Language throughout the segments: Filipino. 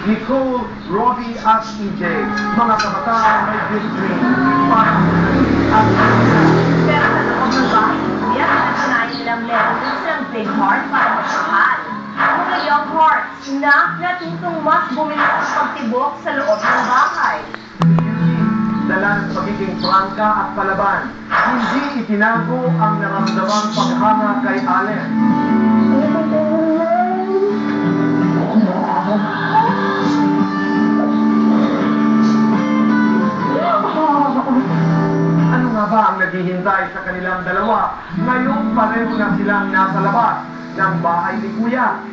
Nicole, Robbie at EJ, mga kabataan may big dream para at Pero sa loob ng bahay ni Kuya, pinatunayan nilang meron din silang big heart para magmahal. Mga young hearts na natutong mas bumilis ang pagtibok sa loob ng bahay. dala ng pagiging prangka at palaban. Hindi itinago ang naramdamang paghanga kay Allen. Ano nga ba ang naghihintay sa kanilang dalawa ngayong pareho na silang nasa labas ng bahay ni Kuya?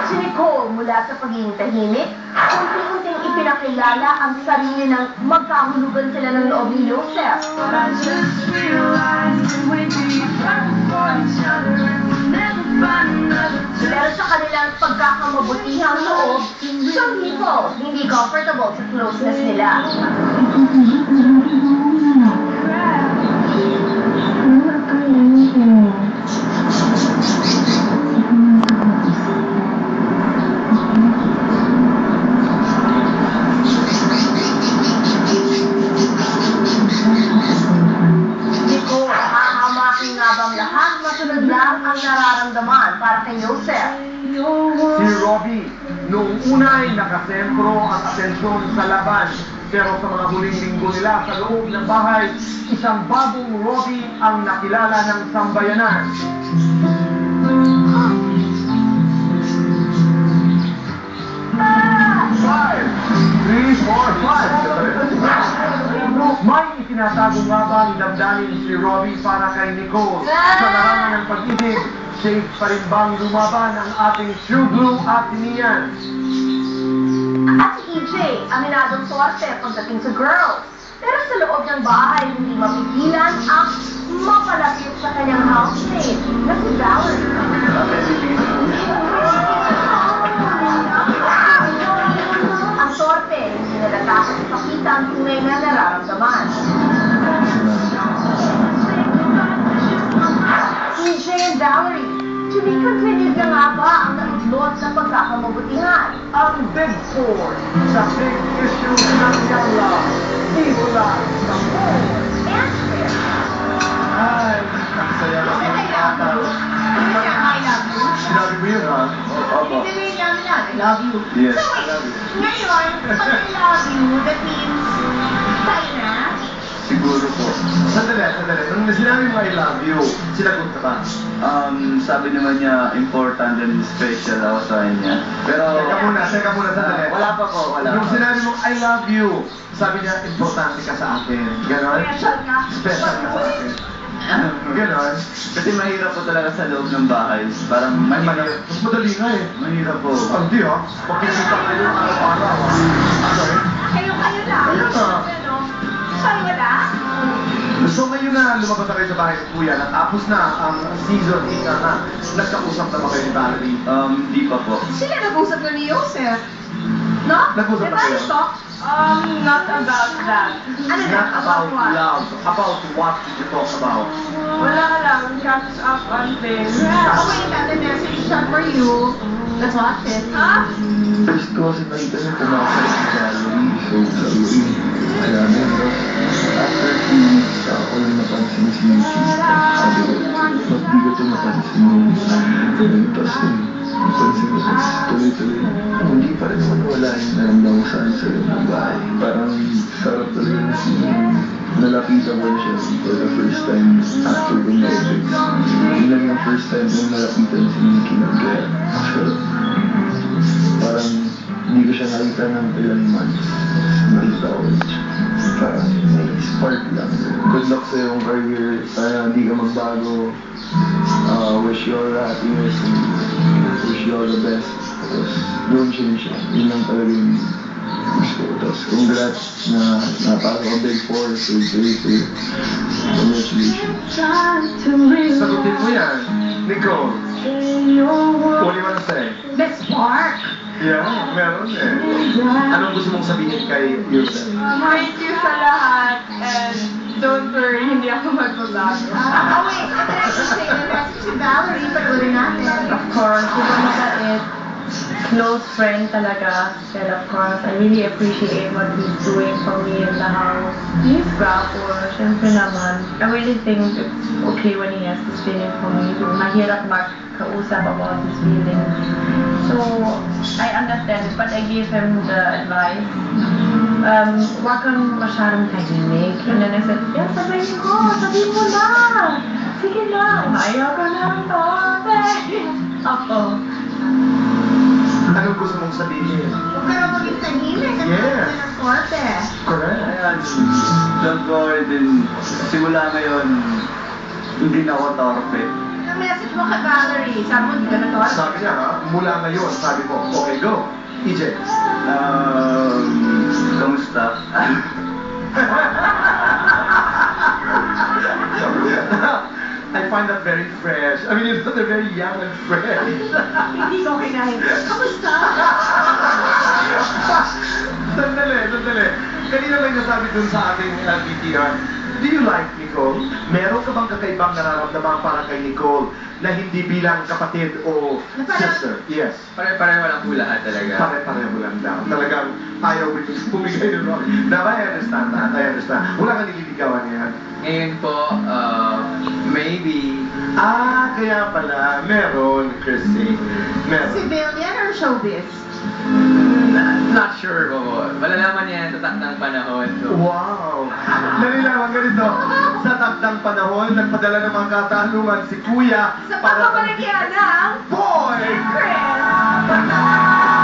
Si Nicole mula sa pagiging tahimik, unti-unting ipinakilala ang sarili ng magkahulugan sila ng loob ni Joseph. Pero sa kanilang pagkakamabutihang loob, siyang Nicole hindi comfortable sa closeness nila. Masunod lang ang nararamdaman para kay Joseph. Si Robbie, noong una ay nakasentro ang atensyon sa laban. Pero sa mga huling linggo nila sa loob ng bahay, isang bagong Robbie ang nakilala ng sambayanan. Five, 3, 4, 5. May itinatago nga ba ang damdamin si Robbie para kay Nicole? Sa larangan ng pag-ibig, safe pa rin bang lumaban ang ating true blue at niyan? At si EJ, aminadong swerte pagdating sa girls. Pero sa loob ng bahay, hindi mapigilan ang mapalapit sa kanyang housemate na si Valerie. Ang sorte, hindi nalatakot ipakita ang tunay na nararamdaman. EJ and Valerie, to be continued na nga ba ang naudlot na pagkakamabutihan? Ang Big Four sa big issue ng young love. Dito lang sa Four. Answer. Ay, saya lang yung bata. Sinabi mo yun, ha? Opo. I love you. Yes, So, I love you. ngayon, pag I love you, that means tayo na? Siguro po. Sandali. Nung sinabi mo I love you, sinagot ka ba? Sabi naman niya, important and special ako sa kanya. Pero... Teka muna, sandali. Wala pa po, wala Nung pa. sinabi mo I love you, sabi niya, importante ka sa akin. Ganon? Special nga. Special ka sa akin. Ganon? Kasi mahirap po talaga sa loob ng bahay. Parang mahirap. Mas madali nga eh. Mahirap po. Hindi ha? Makikita kayo araw-araw. Sorry? Kayo na. Kayo na. Sorry, wala? So ngayon na lumabas na kayo sa bahay ni Kuya, natapos na ang season 8 na nagkausap na ba kayo ni Valerie? Di pa po. Sila nag-usap na ni Joseph. No? Nag-usap na kayo? Talk? Not about that. Ano na? Not about love. About what did you talk about? Wala lang, catch up on things. Oh, wait, the message shot for you. Let's watch it. Huh? First ko kasi nakita niya pumasok sa gallery, so sabi ko, alamin ko. After 2 weeks, ako lang napansin si Yuki. Sabi ko, ba't di ko ito napansin mo? Tapos napansin ko, tapos tuloy-tuloy. Hindi pa rin naman wala yung naramdaman ko saan sa loob ng bahay. Parang sarap talaga na nalapitan ko na siya for the first time after the Olympics. Yun lang yung first time kong nalapitan si Yuki na kaya sarap. Parang hindi ko siya nakita ng ilang months. Nakita ko siya. Parang may spark lang. Good luck sa iyong career. Sana hindi ka magbago. Wish you all the happiness and wish you all the best. Tapos doon siya. Yun lang talaga yung gusto ko. Tapos congrats na napasok ka Big Four. So congratulations. Sagutin mo yan, Nicole. What do you want to say? Best spark. Yeah, meron eh. Anong gusto mong sabihin kay Yusef? Thank you sa lahat and don't worry, hindi ako magbabago. Wait, I can say the message to Valerie, but ulit natin. Of course, di ba mabait? close friend talaga. And of course, I really appreciate what he's doing for me in the house. He's gwapo, syempre naman. I really think it's okay when he has this feeling for me. Mahirap magkausap about his feelings. So, I understand it, but I gave him the advice. Wag kang masyadong tahimik. And then I said, yeah, sabihin mo na. Sige na. Ayaw ka na ng tote. Ako. Anong gusto mong sabihin? Huwag ka na maging tahimik. Ang Yes. ng korte. Correct. Ayan, don't worry din. Simula ngayon, hindi na ako torpe. Ang message mo kay Valerie, sabi mo, hindi ka na korte. Sabi niya, ha? Mula ngayon, sabi mo, okay, go. EJ. Kamusta? I find that very fresh. I mean, it's they're very young and fresh. Hindi ko kinahin. Kamusta? Sandali. Kanina lang nasabi dun sa ating BTR. Do you like Nicole? Meron ka bang kakaibang nararamdaman para kay Nicole na hindi bilang kapatid o sister? Yes. Pare-pareho lang po lahat talaga. Pare-pareho lang daw. Talagang ayaw mo yung bumigay ng Rocky. Now, I understand that. I understand. Wala kang nililigawan yan. Ngayon po, maybe, Kaya pala, meron, Chrissy. Meron. Civilian or showbiz? not sure po. Malalaman niya sa takdang panahon. So, Wow! Nalilaman ganito. Sa takdang panahon, nagpadala ng mga katanungan si Kuya Sa pagpapaligyan ng Boy! Chris!